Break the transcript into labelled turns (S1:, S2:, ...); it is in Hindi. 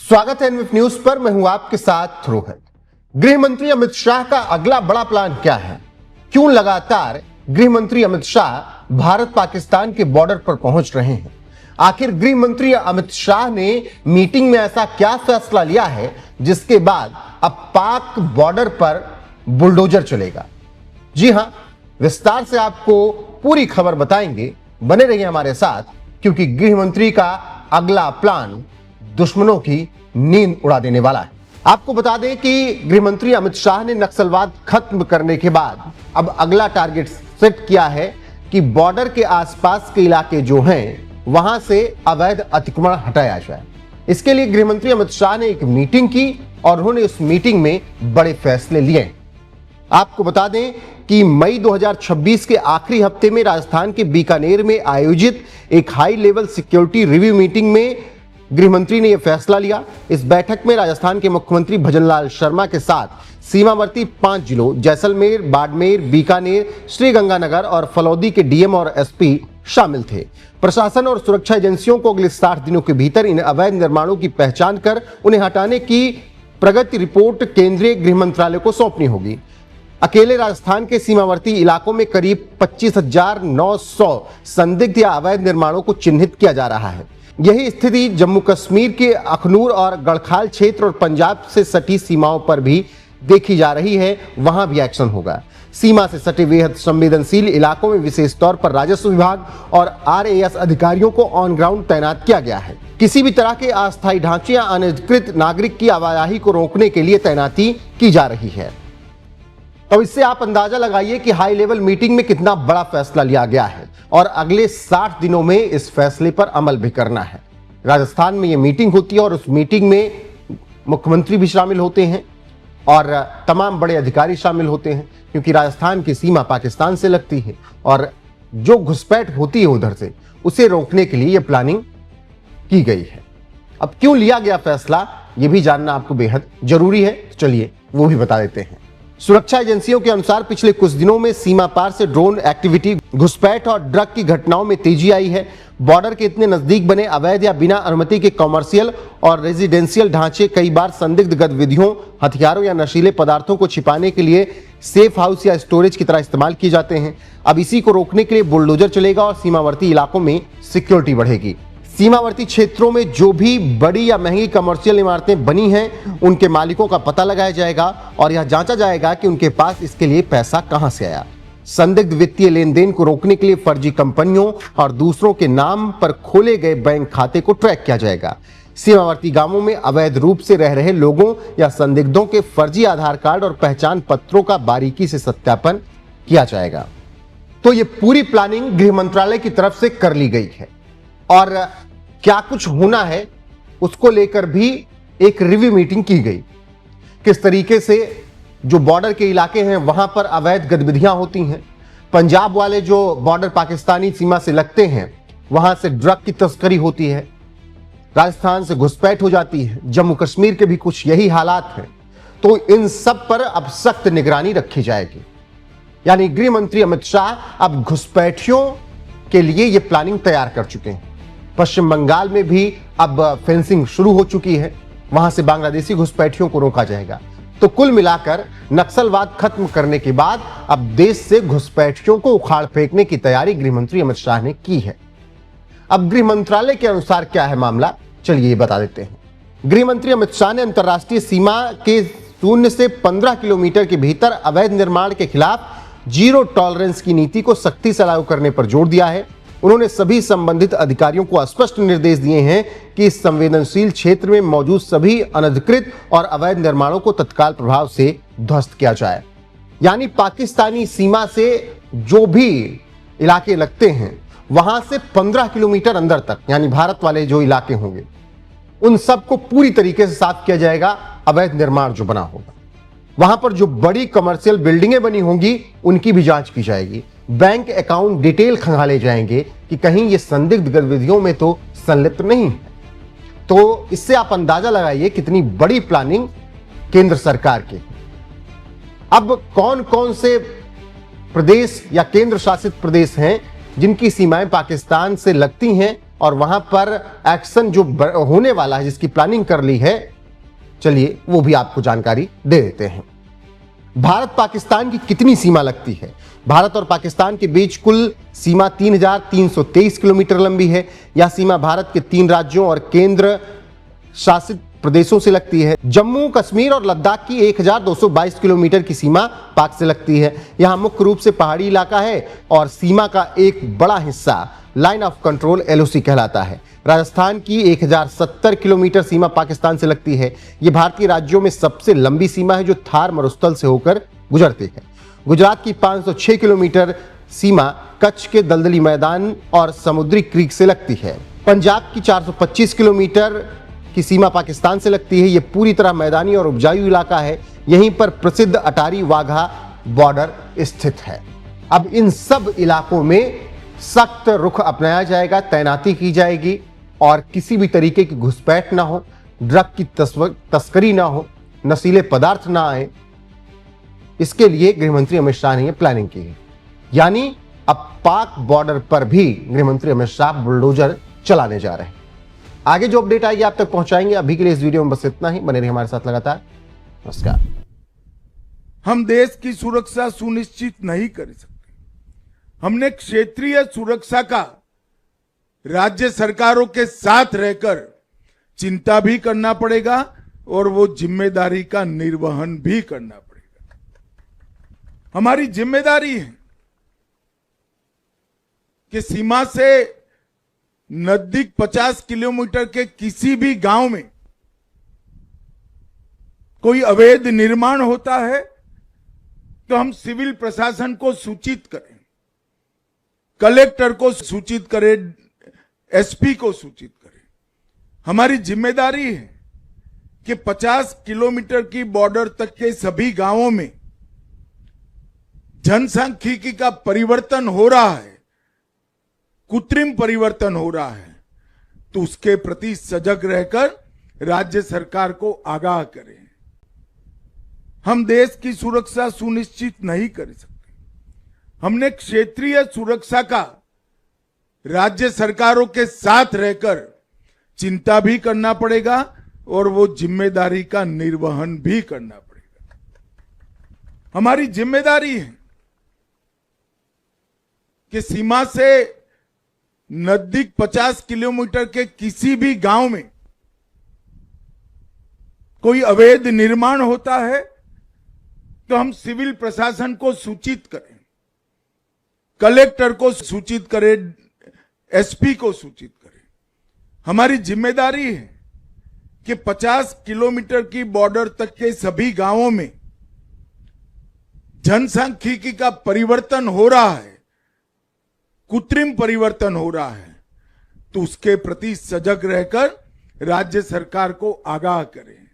S1: स्वागत है एनवीएफ न्यूज पर। मैं हूं आपके साथ रोहित। गृह मंत्री अमित शाह का अगला बड़ा प्लान क्या है? क्यों लगातार गृह मंत्री अमित शाह भारत पाकिस्तान के बॉर्डर पर पहुंच रहे हैं? आखिर गृह मंत्री अमित शाह ने मीटिंग में ऐसा क्या फैसला लिया है जिसके बाद अब पाक बॉर्डर पर बुलडोजर चलेगा? जी हां, विस्तार से आपको पूरी खबर बताएंगे। बने रहिए हमारे साथ, क्योंकि गृह मंत्री का अगला प्लान दुश्मनों की नींद उड़ा देने वाला है। आपको बता दें कि गृह मंत्री अमित शाह ने नक्सलवाद खत्म करने के बाद अब अगला टारगेट सेट किया है कि बॉर्डर के आसपास के इलाके जो हैं वहां से अवैध अतिक्रमण हटाया जाए। इसके लिए गृह मंत्री अमित शाह ने एक मीटिंग की और उन्होंने उस मीटिंग में बड़े फैसले लिए। आपको बता दें कि मई 2026 के आखिरी हफ्ते में राजस्थान के बीकानेर में आयोजित एक high level security review meeting में गृह मंत्री ने यह फैसला लिया। इस बैठक में राजस्थान के मुख्यमंत्री भजनलाल शर्मा के साथ सीमावर्ती 5 जिलों जैसलमेर, बाड़मेर, बीकानेर, श्रीगंगानगर और फलौदी के डीएम और एसपी शामिल थे। प्रशासन और सुरक्षा एजेंसियों को अगले 60 दिनों के भीतर इन अवैध निर्माणों की पहचान कर उन्हें हटाने की प्रगति रिपोर्ट केंद्रीय गृह मंत्रालय को सौंपनी होगी। अकेले राजस्थान के सीमावर्ती इलाकों में करीब 25,900 संदिग्ध या अवैध निर्माणों को चिन्हित किया जा रहा है। यही स्थिति जम्मू कश्मीर के अखनूर और गढ़खाल क्षेत्र और पंजाब से सटी सीमाओं पर भी देखी जा रही है। वहां भी एक्शन होगा। सीमा से सटे बेहद संवेदनशील इलाकों में विशेष तौर पर राजस्व विभाग और आरएएस अधिकारियों को ऑन ग्राउंड तैनात किया गया है। किसी भी तरह के अस्थायी ढांचे या अनधिकृत नागरिक की आवाजाही को रोकने के लिए तैनाती की जा रही है। तो इससे आप अंदाजा लगाइए कि हाई लेवल मीटिंग में कितना बड़ा फैसला लिया गया है और अगले 60 दिनों में इस फैसले पर अमल भी करना है। राजस्थान में यह मीटिंग होती है और उस मीटिंग में मुख्यमंत्री भी शामिल होते हैं और तमाम बड़े अधिकारी शामिल होते हैं, क्योंकि राजस्थान की सीमा पाकिस्तान से लगती है और जो घुसपैठ होती है उधर से, उसे रोकने के लिए यह प्लानिंग की गई है। अब क्यों लिया गया फैसला, यह भी जानना आपको बेहद जरूरी है। चलिए वो भी बता देते हैं। सुरक्षा एजेंसियों के अनुसार पिछले कुछ दिनों में सीमा पार से ड्रोन एक्टिविटी, घुसपैठ और ड्रग की घटनाओं में तेजी आई है। बॉर्डर के इतने नजदीक बने अवैध या बिना अनुमति के कॉमर्शियल और रेजिडेंशियल ढांचे कई बार संदिग्ध गतिविधियों, हथियारों या नशीले पदार्थों को छिपाने के लिए सेफ हाउस या स्टोरेज की तरह इस्तेमाल किए जाते हैं। अब इसी को रोकने के लिए बुलडोजर चलेगा और सीमावर्ती इलाकों में सिक्योरिटी बढ़ेगी। सीमावर्ती क्षेत्रों में जो भी बड़ी या महंगी कमर्शियल इमारतें बनी हैं, उनके मालिकों का पता लगाया जाएगा और यह जांचा जाएगा कि उनके पास इसके लिए पैसा कहां से आया। संदिग्ध वित्तीय लेन देन को रोकने के लिए फर्जी कंपनियों और दूसरों के नाम पर खोले गए बैंक खाते को ट्रैक किया जाएगा। सीमावर्ती गांवों में अवैध रूप से रह रहे लोगों या संदिग्धों के फर्जी आधार कार्ड और पहचान पत्रों का बारीकी से सत्यापन किया जाएगा। तो यह पूरी प्लानिंग गृह मंत्रालय की तरफ से कर ली गई है और क्या कुछ होना है उसको लेकर भी एक रिव्यू मीटिंग की गई। किस तरीके से जो बॉर्डर के इलाके हैं वहां पर अवैध गतिविधियां होती हैं। पंजाब वाले जो बॉर्डर पाकिस्तानी सीमा से लगते हैं वहां से ड्रग की तस्करी होती है, राजस्थान से घुसपैठ हो जाती है, जम्मू कश्मीर के भी कुछ यही हालात हैं। तो इन सब पर अब सख्त निगरानी रखी जाएगी। यानी गृह मंत्री अमित शाह अब घुसपैठियों के लिए यह प्लानिंग तैयार कर चुके हैं। पश्चिम बंगाल में भी अब फेंसिंग शुरू हो चुकी है, वहां से बांग्लादेशी घुसपैठियों को रोका जाएगा। तो कुल मिलाकर नक्सलवाद खत्म करने के बाद अब देश से घुसपैठियों को उखाड़ फेंकने की तैयारी गृह मंत्री अमित शाह ने की है। अब गृह मंत्रालय के अनुसार क्या है मामला, चलिए ये बता देते हैं। गृह मंत्री अमित शाह ने अंतर्राष्ट्रीय सीमा के 0 से 15 किलोमीटर के भीतर अवैध निर्माण के खिलाफ जीरो टॉलरेंस की नीति को सख्ती से लागू करने पर जोर दिया है। उन्होंने सभी संबंधित अधिकारियों को स्पष्ट निर्देश दिए हैं कि इस संवेदनशील क्षेत्र में मौजूद सभी अनधिकृत और अवैध निर्माणों को तत्काल प्रभाव से ध्वस्त किया जाए। यानी पाकिस्तानी सीमा से जो भी इलाके लगते हैं वहां से 15 किलोमीटर अंदर तक, यानी भारत वाले जो इलाके होंगे, उन सबको पूरी तरीके से साफ किया जाएगा। अवैध निर्माण जो बना होगा वहां पर जो बड़ी कमर्शियल बिल्डिंगें बनी होंगी उनकी भी जांच की जाएगी। बैंक अकाउंट डिटेल खंगाले जाएंगे कि कहीं ये संदिग्ध गतिविधियों में तो संलिप्त नहीं है। तो इससे आप अंदाजा लगाइए कितनी बड़ी प्लानिंग केंद्र सरकार की। अब कौन कौन से प्रदेश या केंद्र शासित प्रदेश हैं जिनकी सीमाएं पाकिस्तान से लगती हैं और वहां पर एक्शन जो होने वाला है, जिसकी प्लानिंग कर ली है, चलिए वो भी आपको जानकारी दे देते हैं। भारत पाकिस्तान की कितनी सीमा लगती है? भारत और पाकिस्तान के बीच कुल सीमा 3,323 किलोमीटर लंबी है। यह सीमा भारत के 3 राज्यों और केंद्र शासित प्रदेशों से लगती है। जम्मू कश्मीर और लद्दाख की 1,222 किलोमीटर की सीमा पाक से लगती है। यहां मुख्य रूप से पहाड़ी इलाका है और सीमा का एक बड़ा हिस्सा लाइन ऑफ कंट्रोल LOC कहलाता है। राजस्थान की 1,070 किलोमीटर सीमा पाकिस्तान से लगती है। यह भारतीय राज्यों में सबसे लंबी सीमा है जो थार मरुस्थल से होकर गुजरती है। गुजरात की 506 किलोमीटर सीमा कच्छ के दलदली मैदान और समुद्री क्रीक से लगती है। पंजाब की 425 किलोमीटर की सीमा पाकिस्तान से लगती है। यह पूरी तरह मैदानी और उपजाऊ इलाका है। यहीं पर प्रसिद्ध अटारी वाघा बॉर्डर स्थित है। अब इन सब इलाकों में सख्त रुख अपनाया जाएगा, तैनाती की जाएगी और किसी भी तरीके की घुसपैठ ना हो, ड्रग की तस्करी ना हो, नशीले पदार्थ ना आए। इसके लिए गृहमंत्री अमित शाह ने यह प्लानिंग की है। यानी अब पाक बॉर्डर पर भी गृहमंत्री अमित शाह बुलडोजर चलाने जा रहे हैं। आगे जो अपडेट आएगी आप तक पहुंचाएंगे। अभी के लिए इस वीडियो में बस इतना ही। बने रहिए हमारे साथ लगातार। नमस्कार।
S2: हम देश की सुरक्षा सुनिश्चित नहीं कर सकते। हमने क्षेत्रीय सुरक्षा का राज्य सरकारों के साथ रहकर चिंता भी करना पड़ेगा और वो जिम्मेदारी का निर्वहन भी करना पड़ेगा। हमारी जिम्मेदारी है कि सीमा से नजदीक 50 किलोमीटर के किसी भी गांव में कोई अवैध निर्माण होता है तो हम सिविल प्रशासन को सूचित करें, कलेक्टर को सूचित करें, SP को सूचित करें। हमारी जिम्मेदारी है कि 50 किलोमीटर की बॉर्डर तक के सभी गांवों में जनसांख्यिकी का परिवर्तन हो रहा है, कृत्रिम परिवर्तन हो रहा है, तो उसके प्रति सजग रहकर राज्य सरकार को आगाह करें। हम देश की सुरक्षा सुनिश्चित नहीं कर सकते। हमने क्षेत्रीय सुरक्षा का राज्य सरकारों के साथ रहकर चिंता भी करना पड़ेगा और वो जिम्मेदारी का निर्वहन भी करना पड़ेगा। हमारी जिम्मेदारी है कि सीमा से नजदीक 50 किलोमीटर के किसी भी गांव में कोई अवैध निर्माण होता है तो हम सिविल प्रशासन को सूचित करें, कलेक्टर को सूचित करें, SP को सूचित करें। हमारी जिम्मेदारी है कि 50 किलोमीटर की बॉर्डर तक के सभी गांवों में जनसांख्यिकी का परिवर्तन हो रहा है, कृत्रिम परिवर्तन हो रहा है, तो उसके प्रति सजग रहकर राज्य सरकार को आगाह करें।